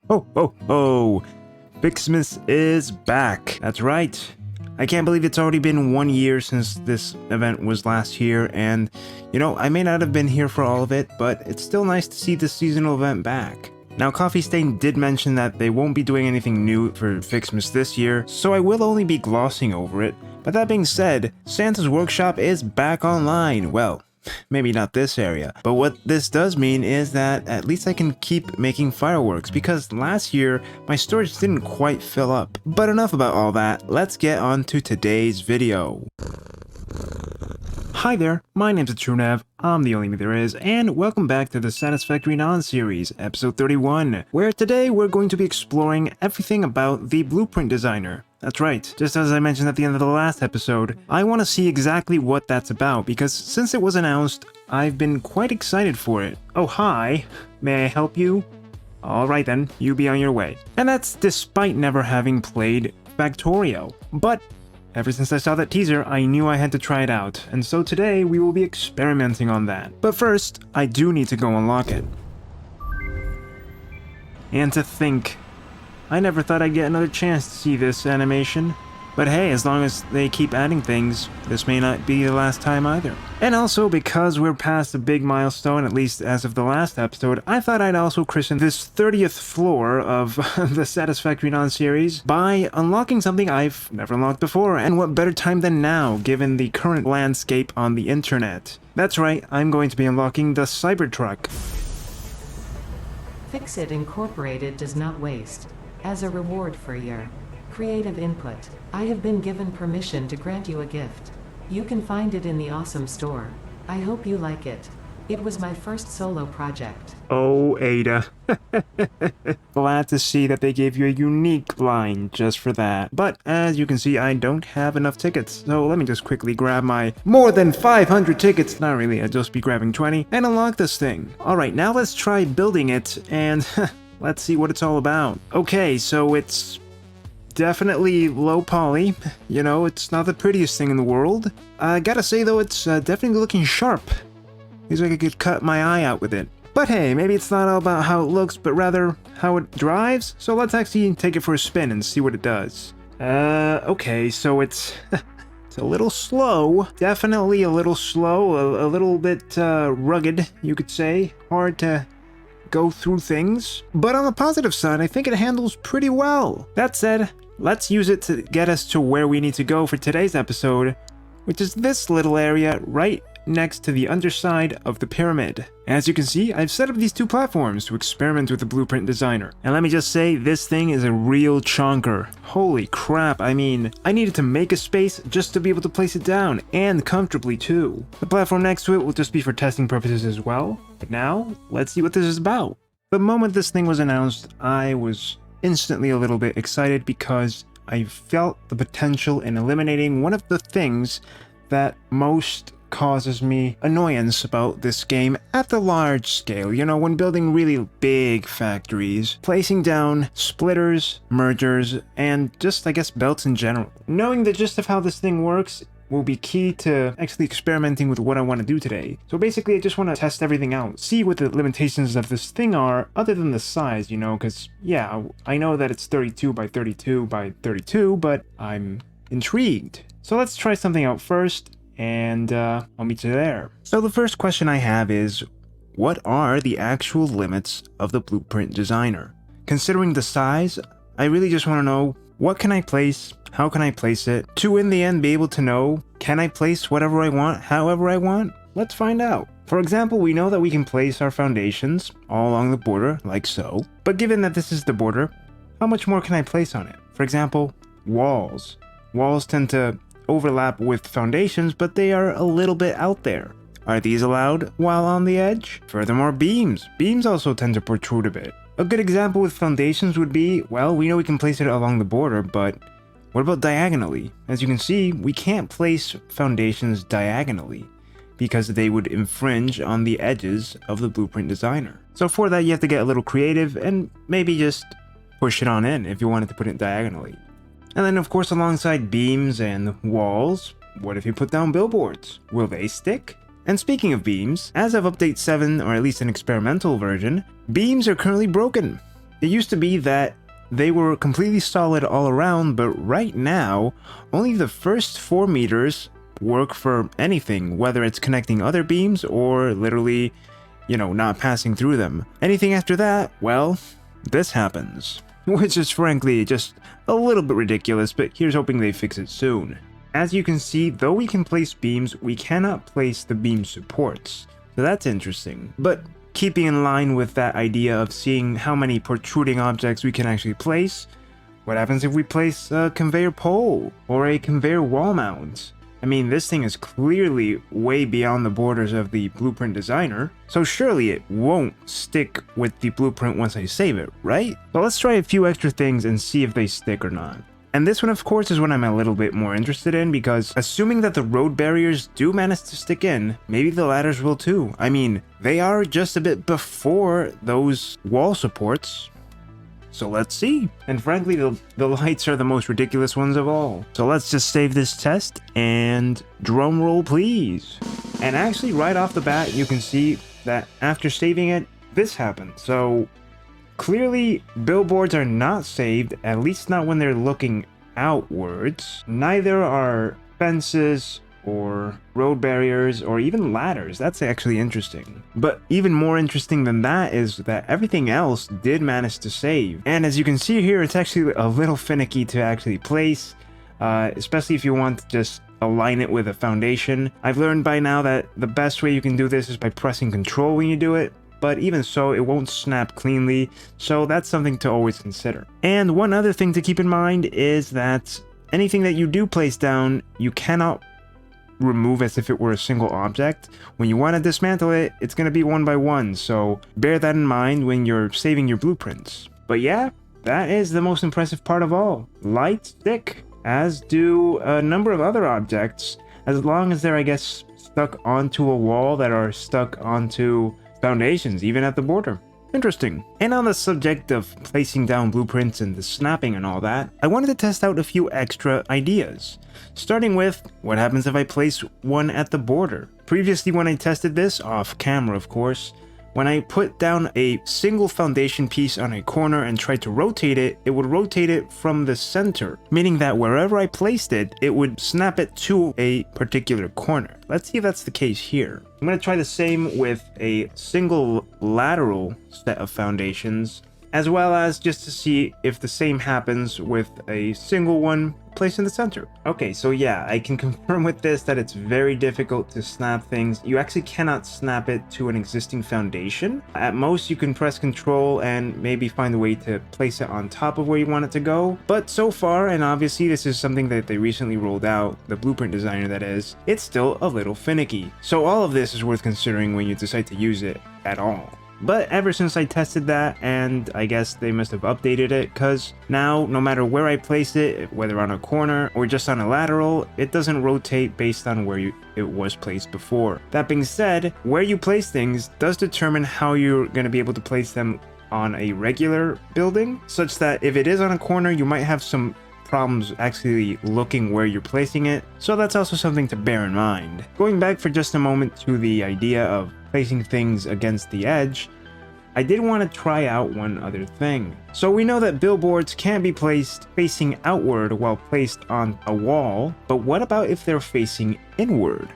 Oh, oh, oh! Fixmas is back! That's right! I can't believe it's already been 1 year since this event was last year, and, you know, I may not have been here for all of it, but it's still nice to see this seasonal event back. Now, Coffee Stain did mention that they won't be doing anything new for Fixmas this year, so I will only be glossing over it. But that being said, Santa's Workshop is back online. Well, maybe not this area, but what this does mean is that at least I can keep making fireworks, because last year my storage didn't quite fill up. But enough about all that, let's get on to today's video. Hi there, my name's TheTrueNev, I'm the only me there is, and welcome back to the Satisfactory Non-series, episode 31, where today we're going to be exploring everything about the Blueprint Designer. That's right, just as I mentioned at the end of the last episode, I want to see exactly what that's about, because since it was announced, I've been quite excited for it. Oh hi, may I help you? Alright then, you be on your way. And that's despite never having played Factorio. But ever since I saw that teaser, I knew I had to try it out, and so today we will be experimenting on that. But first, I do need to go unlock it. And to think, I never thought I'd get another chance to see this animation. But hey, as long as they keep adding things, this may not be the last time either. And also, because we're past a big milestone, at least as of the last episode, I thought I'd also christen this 30th floor of the Satisfactory Non-series by unlocking something I've never unlocked before, and what better time than now, given the current landscape on the internet. That's right, I'm going to be unlocking the Cybertruck. Fix-It Incorporated does not waste. As a reward for your creative input, I have been given permission to grant you a gift. You can find it in the awesome store. I hope you like it. It was my first solo project. Oh, Ada. Glad to see that they gave you a unique line just for that. But as you can see, I don't have enough tickets. So let me just quickly grab my more than 500 tickets. Not really, I'll just be grabbing 20 and unlock this thing. Alright, now let's try building it and let's see what it's all about. Okay, so it's definitely low poly. You know, it's not the prettiest thing in the world. I gotta say though, it's definitely looking sharp. Seems like I could cut my eye out with it. But hey, maybe it's not all about how it looks, but rather how it drives. So let's actually take it for a spin and see what it does. Okay, so it's it's a little slow. Definitely a little slow, a little bit rugged, you could say. Hard to go through things. But on the positive side, I think it handles pretty well. That said, let's use it to get us to where we need to go for today's episode, which is this little area right next to the underside of the pyramid. As you can see, I've set up these two platforms to experiment with the Blueprint Designer. And let me just say, this thing is a real chonker. Holy crap, I mean, I needed to make a space just to be able to place it down, and comfortably too. The platform next to it will just be for testing purposes as well. But now, let's see what this is about. The moment this thing was announced, I was instantly a little bit excited because I felt the potential in eliminating one of the things that most causes me annoyance about this game at the large scale. You know, when building really big factories, placing down splitters, mergers, and just, I guess, belts in general. Knowing the gist of how this thing works will be key to actually experimenting with what I want to do today. So basically, I just want to test everything out, see what the limitations of this thing are, other than the size, you know, because, yeah, I know that it's 32 by 32 by 32, but I'm intrigued. So let's try something out first, and I'll meet you there. So the first question I have is, what are the actual limits of the Blueprint Designer? Considering the size, I really just want to know, what can I place? How can I place it? To in the end be able to know, can I place whatever I want, however I want? Let's find out. For example, we know that we can place our foundations all along the border, like so. But given that this is the border, how much more can I place on it? For example, walls. Walls tend to overlap with foundations, but they are a little bit out there. Are these allowed while on the edge? Furthermore, beams. Beams also tend to protrude a bit. A good example with foundations would be, well, we know we can place it along the border, but what about diagonally? As you can see, we can't place foundations diagonally because they would infringe on the edges of the Blueprint Designer. So for that, you have to get a little creative and maybe just push it on in if you wanted to put it diagonally. And then of course, alongside beams and walls, what if you put down billboards? Will they stick? And speaking of beams, as of update 7, or at least an experimental version, beams are currently broken. It used to be that they were completely solid all around, but right now, only the first 4 meters work for anything, whether it's connecting other beams or literally, not passing through them. Anything after that, well, this happens. Which is frankly just a little bit ridiculous, but here's hoping they fix it soon. As you can see, though we can place beams, we cannot place the beam supports. So that's interesting. But keeping in line with that idea of seeing how many protruding objects we can actually place, what happens if we place a conveyor pole or a conveyor wall mount? I mean, this thing is clearly way beyond the borders of the blueprint designer, so surely it won't stick with the blueprint once I save it, right? So let's try a few extra things and see if they stick or not. And this one, of course, is what I'm a little bit more interested in, because assuming that the road barriers do manage to stick in, maybe the ladders will too. I mean, they are just a bit before those wall supports. So let's see. And frankly, the lights are the most ridiculous ones of all. So let's just save this test and drum roll, please. And actually, right off the bat, you can see that after saving it, this happened. So clearly, billboards are not saved, at least not when they're looking outwards. Neither are fences or road barriers or even ladders. That's actually interesting. But even more interesting than that is that everything else did manage to save. And as you can see here, it's actually a little finicky to actually place, especially if you want to just align it with a foundation. I've learned by now that the best way you can do this is by pressing Control when you do it. But even so, it won't snap cleanly, so that's something to always consider. And one other thing to keep in mind is that anything that you do place down, you cannot remove as if it were a single object. When you want to dismantle it, it's going to be one by one, so bear that in mind when you're saving your blueprints. But yeah, that is the most impressive part of all. Lights stick, as do a number of other objects, as long as they're, I guess, stuck onto a wall that are stuck onto foundations, even at the border. Interesting. And on the subject of placing down blueprints and the snapping and all that, I wanted to test out a few extra ideas. Starting with, what happens if I place one at the border? Previously, when I tested this, off camera of course, when I put down a single foundation piece on a corner and tried to rotate it, it would rotate it from the center, meaning that wherever I placed it, it would snap it to a particular corner. Let's see if that's the case here. I'm going to try the same with a single lateral set of foundations, as well as just to see if the same happens with a single one placed in the center. Okay, so yeah, I can confirm with this that it's very difficult to snap things. You actually cannot snap it to an existing foundation. At most, you can press Control and maybe find a way to place it on top of where you want it to go. But so far, and obviously this is something that they recently rolled out, the blueprint designer that is, it's still a little finicky. So all of this is worth considering when you decide to use it at all. But ever since I tested that, and I guess they must have updated it, because now no matter where I place it, whether on a corner or just on a lateral, it doesn't rotate based on where it was placed before. That being said, where you place things does determine how you're going to be able to place them on a regular building, such that if it is on a corner, you might have some problems actually looking where you're placing it, so that's also something to bear in mind. Going back for just a moment to the idea of placing things against the edge, I did want to try out one other thing. So we know that billboards can be placed facing outward while placed on a wall, but what about if they're facing inward?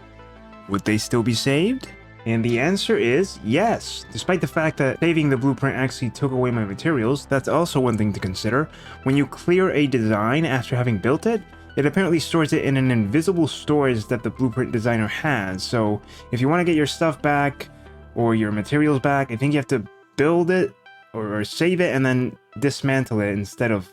Would they still be saved? And the answer is yes. Despite the fact that saving the blueprint actually took away my materials, that's also one thing to consider. When you clear a design after having built it, it apparently stores it in an invisible storage that the blueprint designer has. So if you want to get your stuff back or your materials back, I think you have to build it or save it and then dismantle it instead of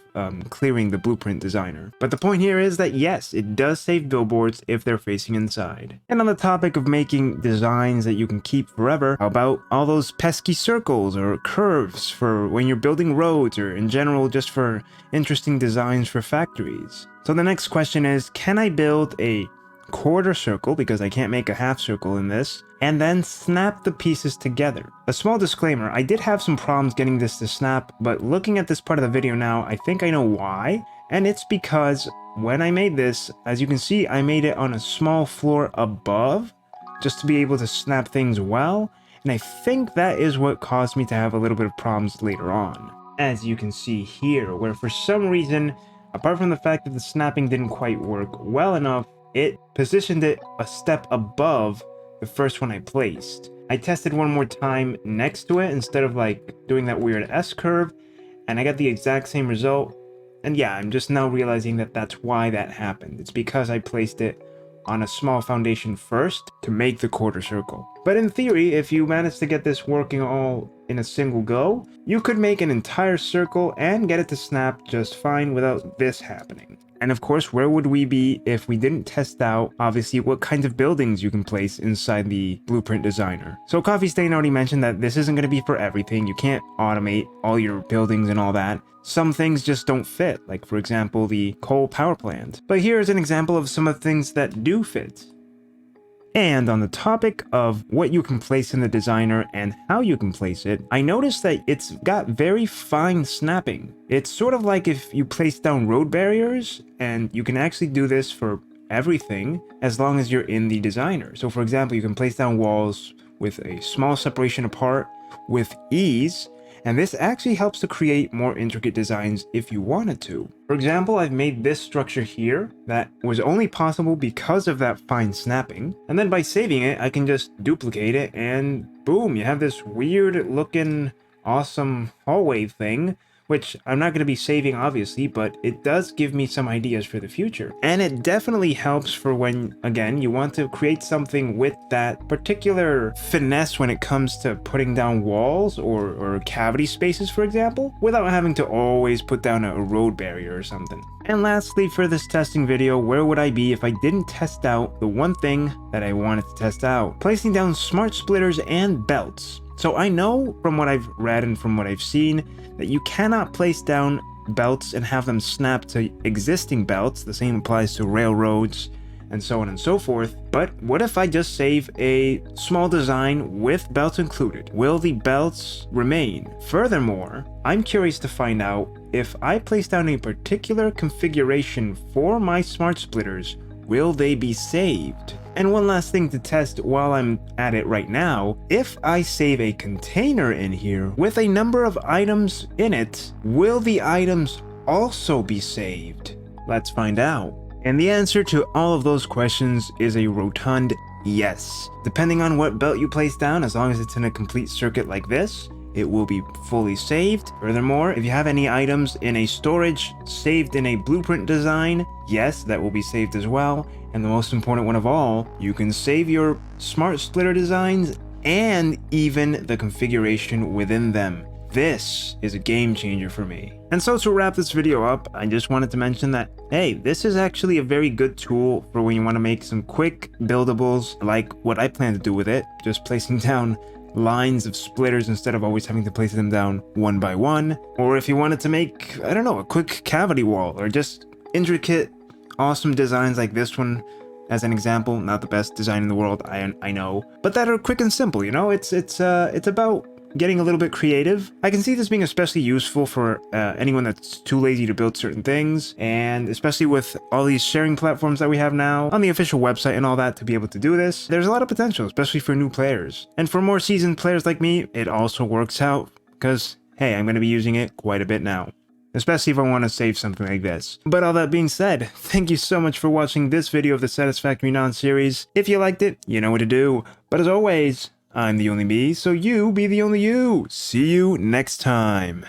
clearing the blueprint designer. But the point here is that yes, it does save billboards if they're facing inside. And on the topic of making designs that you can keep forever, how about all those pesky circles or curves for when you're building roads, or in general just for interesting designs for factories? So the next question is, can I build a quarter circle, because I can't make a half circle in this, and then snap the pieces together? A small disclaimer, I did have some problems getting this to snap, but looking at this part of the video now, I think I know why. And it's because when I made this, as you can see, I made it on a small floor above, just to be able to snap things well, and I think that is what caused me to have a little bit of problems later on. as you can see here, where for some reason, apart from the fact that the snapping didn't quite work well enough, it positioned it a step above the first one I placed. I tested one more time next to it instead of like doing that weird S-curve, and I got the exact same result. And yeah, I'm just now realizing that that's why that happened. It's because I placed it on a small foundation first to make the quarter circle. But in theory, if you manage to get this working all in a single go, you could make an entire circle and get it to snap just fine without this happening. And of course, where would we be if we didn't test out, obviously, what kinds of buildings you can place inside the Blueprint Designer? So Coffee Stain already mentioned that this isn't going to be for everything. You can't automate all your buildings and all that. Some things just don't fit, like for example, the coal power plant. But here's an example of some of the things that do fit. And on the topic of what you can place in the designer and how you can place it, I noticed that it's got very fine snapping. It's sort of like if you place down road barriers, and you can actually do this for everything as long as you're in the designer. So for example, you can place down walls with a small separation apart with ease, and this actually helps to create more intricate designs if you wanted to. For example, I've made this structure here that was only possible because of that fine snapping, and then by saving it, I can just duplicate it and boom, you have this weird looking awesome hallway thing, which I'm not going to be saving obviously, but it does give me some ideas for the future. And it definitely helps for when, again, you want to create something with that particular finesse when it comes to putting down walls or cavity spaces, for example, without having to always put down a road barrier or something. And lastly, for this testing video, where would I be if I didn't test out the one thing that I wanted to test out? Placing down smart splitters and belts. So I know from what I've read and from what I've seen that you cannot place down belts and have them snap to existing belts. The same applies to railroads and so on and so forth. But what if I just save a small design with belts included? Will the belts remain? Furthermore, I'm curious to find out if I place down a particular configuration for my smart splitters, will they be saved? And one last thing to test while I'm at it right now, if I save a container in here with a number of items in it, will the items also be saved? Let's find out. And the answer to all of those questions is a rotund yes. Depending on what belt you place down, as long as it's in a complete circuit like this, it will be fully saved. Furthermore, if you have any items in a storage saved in a blueprint design, yes, that will be saved as well. And the most important one of all, you can save your smart splitter designs and even the configuration within them. This is a game changer for me. And so to wrap this video up, I just wanted to mention that, hey, this is actually a very good tool for when you want to make some quick buildables like what I plan to do with it, just placing down lines of splitters instead of always having to place them down one by one. Or if you wanted to make, I don't know, a quick cavity wall or just intricate, awesome designs like this one as an example. Not the best design in the world, I know, but that are quick and simple, you know? It's about getting a little bit creative. I can see this being especially useful for anyone that's too lazy to build certain things, and especially with all these sharing platforms that we have now on the official website and all that to be able to do this. There's a lot of potential, especially for new players. And for more seasoned players like me, it also works out because, hey, I'm going to be using it quite a bit now, especially if I want to save something like this. But all that being said, thank you so much for watching this video of the Satisfactory Non-series. If you liked it, you know what to do. But as always, I'm the only me, so you be the only you. See you next time.